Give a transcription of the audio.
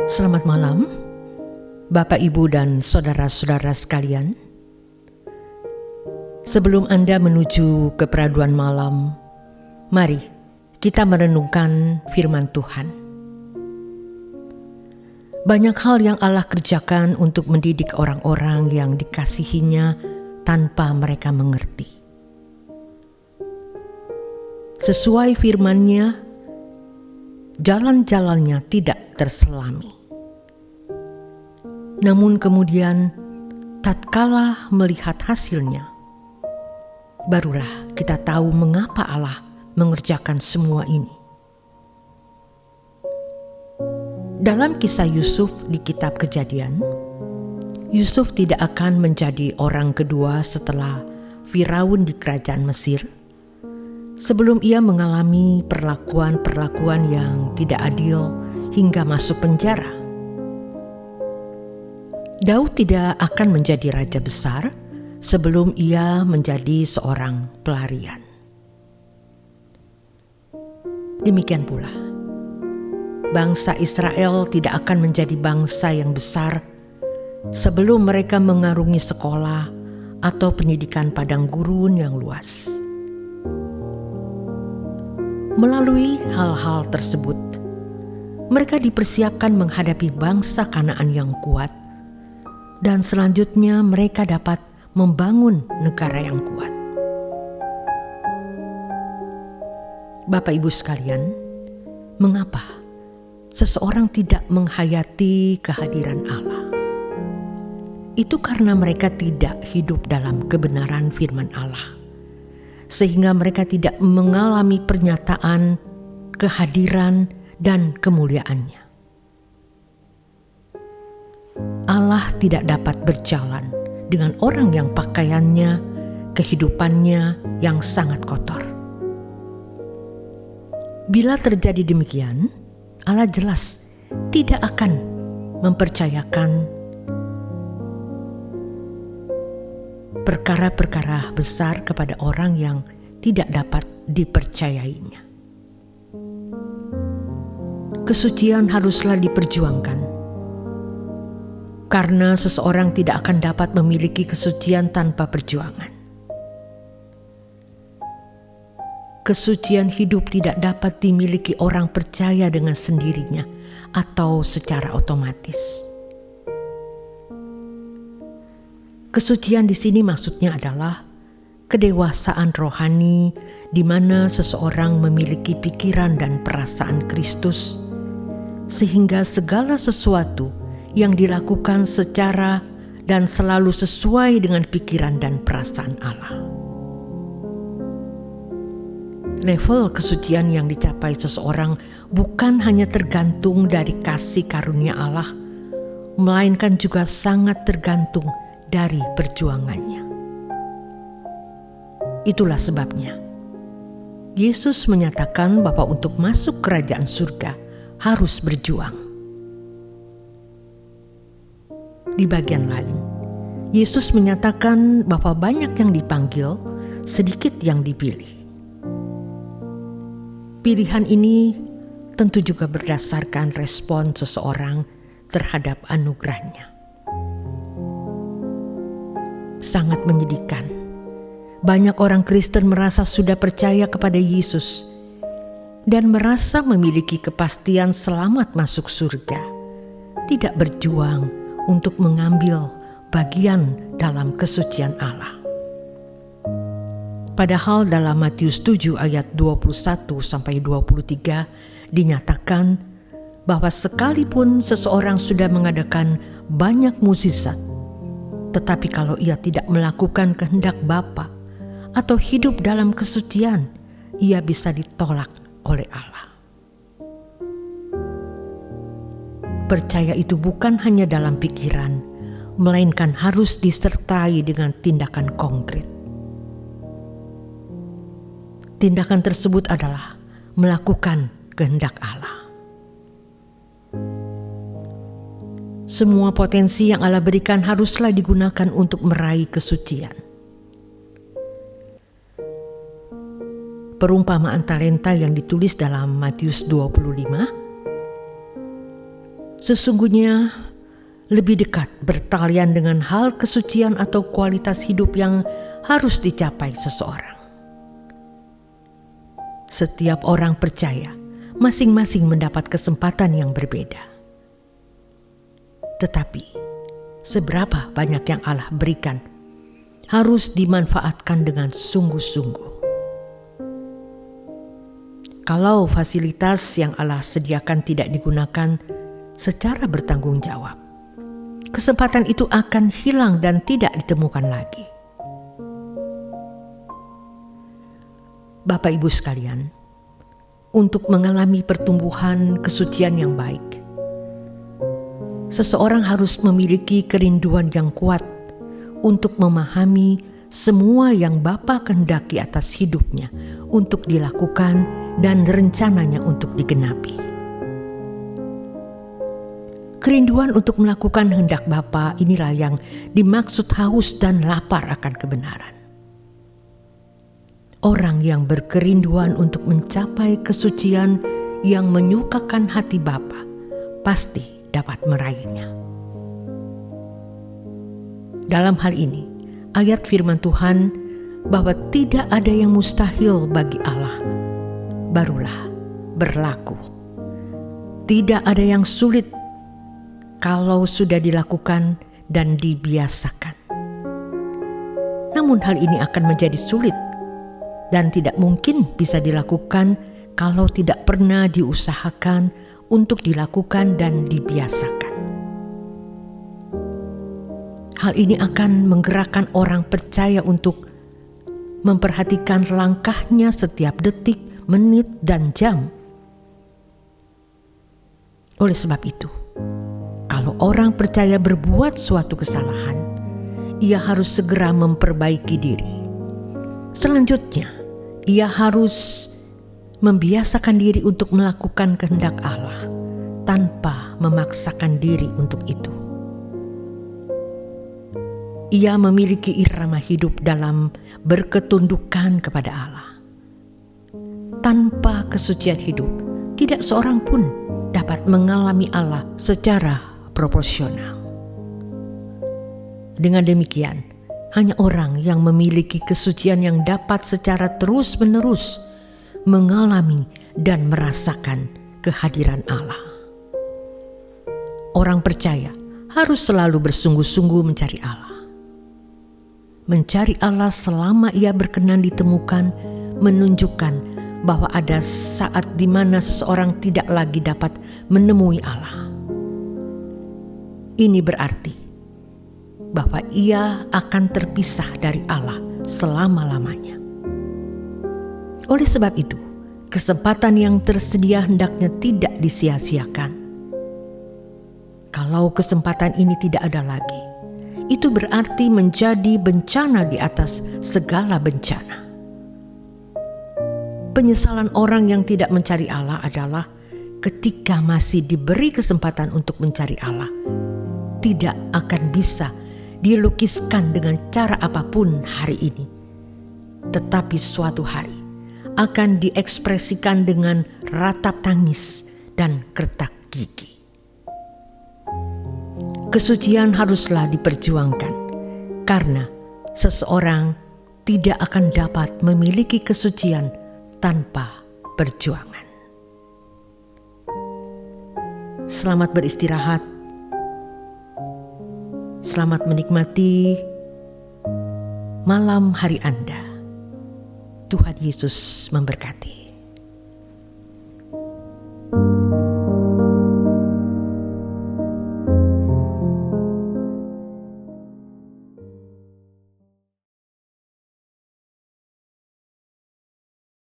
Selamat malam, Bapak, Ibu, dan saudara-saudara sekalian. Sebelum Anda menuju ke peraduan malam, mari kita merenungkan firman Tuhan. Banyak hal yang Allah kerjakan untuk mendidik orang-orang yang dikasihinya tanpa mereka mengerti. Sesuai firman-Nya, jalan-jalannya tidak terselami. Namun kemudian, tatkala melihat hasilnya, barulah kita tahu mengapa Allah mengerjakan semua ini. Dalam kisah Yusuf di kitab Kejadian, Yusuf tidak akan menjadi orang kedua setelah Firaun di kerajaan Mesir, sebelum ia mengalami perlakuan-perlakuan yang tidak adil hingga masuk penjara. Daud tidak akan menjadi raja besar sebelum ia menjadi seorang pelarian. Demikian pula, bangsa Israel tidak akan menjadi bangsa yang besar sebelum mereka mengarungi sekolah atau pendidikan padang gurun yang luas. Melalui hal-hal tersebut, mereka dipersiapkan menghadapi bangsa Kanaan yang kuat, dan selanjutnya mereka dapat membangun negara yang kuat. Bapak Ibu sekalian, mengapa seseorang tidak menghayati kehadiran Allah? Itu karena mereka tidak hidup dalam kebenaran firman Allah, sehingga mereka tidak mengalami pernyataan kehadiran dan kemuliaannya. Allah tidak dapat berjalan dengan orang yang pakaiannya, kehidupannya yang sangat kotor. Bila terjadi demikian, Allah jelas tidak akan mempercayakan perkara-perkara besar kepada orang yang tidak dapat dipercayainya. Kesucian haruslah diperjuangkan, karena seseorang tidak akan dapat memiliki kesucian tanpa perjuangan. Kesucian hidup tidak dapat dimiliki orang percaya dengan sendirinya atau secara otomatis. Kesucian di sini maksudnya adalah kedewasaan rohani di mana seseorang memiliki pikiran dan perasaan Kristus, sehingga segala sesuatu yang dilakukan secara dan selalu sesuai dengan pikiran dan perasaan Allah. Level kesucian yang dicapai seseorang bukan hanya tergantung dari kasih karunia Allah, melainkan juga sangat tergantung dari perjuangannya. Itulah sebabnya Yesus menyatakan bahwa untuk masuk kerajaan surga harus berjuang. Di bagian lain, Yesus menyatakan bahwa banyak yang dipanggil, sedikit yang dipilih. Pilihan ini tentu juga berdasarkan respon seseorang terhadap anugerahnya. Sangat menyedihkan, banyak orang Kristen merasa sudah percaya kepada Yesus dan merasa memiliki kepastian selamat masuk surga, tidak berjuang untuk mengambil bagian dalam kesucian Allah. Padahal dalam Matius 7 ayat 21-23 dinyatakan bahwa sekalipun seseorang sudah mengadakan banyak mukjizat, tetapi kalau ia tidak melakukan kehendak Bapa atau hidup dalam kesucian, ia bisa ditolak oleh Allah. Percaya itu bukan hanya dalam pikiran, melainkan harus disertai dengan tindakan konkret. Tindakan tersebut adalah melakukan kehendak Allah. Semua potensi yang Allah berikan haruslah digunakan untuk meraih kesucian. Perumpamaan talenta yang ditulis dalam Matius 25 Sesungguhnya lebih dekat bertalian dengan hal kesucian atau kualitas hidup yang harus dicapai seseorang. Setiap orang percaya masing-masing mendapat kesempatan yang berbeda. Tetapi seberapa banyak yang Allah berikan harus dimanfaatkan dengan sungguh-sungguh. Kalau fasilitas yang Allah sediakan tidak digunakan secara bertanggung jawab, kesempatan itu akan hilang dan tidak ditemukan lagi. Bapak Ibu sekalian, untuk mengalami pertumbuhan kesucian yang baik, seseorang harus memiliki kerinduan yang kuat untuk memahami semua yang Bapa kehendaki atas hidupnya untuk dilakukan dan rencananya untuk digenapi. Kerinduan untuk melakukan kehendak Bapa inilah yang dimaksud haus dan lapar akan kebenaran. Orang yang berkerinduan untuk mencapai kesucian yang menyukakan hati Bapa pasti dapat meraihnya. Dalam hal ini, ayat firman Tuhan bahwa tidak ada yang mustahil bagi Allah barulah berlaku. Tidak ada yang sulit kalau sudah dilakukan dan dibiasakan. Namun hal ini akan menjadi sulit dan tidak mungkin bisa dilakukan kalau tidak pernah diusahakan untuk dilakukan dan dibiasakan. Hal ini akan menggerakkan orang percaya untuk memperhatikan langkahnya setiap detik, menit, dan jam. Oleh sebab itu, kalau orang percaya berbuat suatu kesalahan, ia harus segera memperbaiki diri. Selanjutnya, ia harus membiasakan diri untuk melakukan kehendak Allah tanpa memaksakan diri untuk itu. Ia memiliki irama hidup dalam berketundukan kepada Allah. Tanpa kesucian hidup, tidak seorang pun dapat mengalami Allah secara proporsional. Dengan demikian, hanya orang yang memiliki kesucian yang dapat secara terus-menerus mengalami dan merasakan kehadiran Allah. Orang percaya harus selalu bersungguh-sungguh mencari Allah. Mencari Allah selama ia berkenan ditemukan menunjukkan bahwa ada saat di mana seseorang tidak lagi dapat menemui Allah. Ini berarti bahwa ia akan terpisah dari Allah selama-lamanya. Oleh sebab itu, kesempatan yang tersedia hendaknya tidak disia-siakan. Kalau kesempatan ini tidak ada lagi, itu berarti menjadi bencana di atas segala bencana. Penyesalan orang yang tidak mencari Allah adalah ketika masih diberi kesempatan untuk mencari Allah, tidak akan bisa dilukiskan dengan cara apapun hari ini, tetapi suatu hari akan diekspresikan dengan ratap tangis dan kertak gigi. Kesucian haruslah diperjuangkan, karena seseorang tidak akan dapat memiliki kesucian tanpa perjuangan. Selamat beristirahat. Selamat menikmati malam hari Anda. Tuhan Yesus memberkati.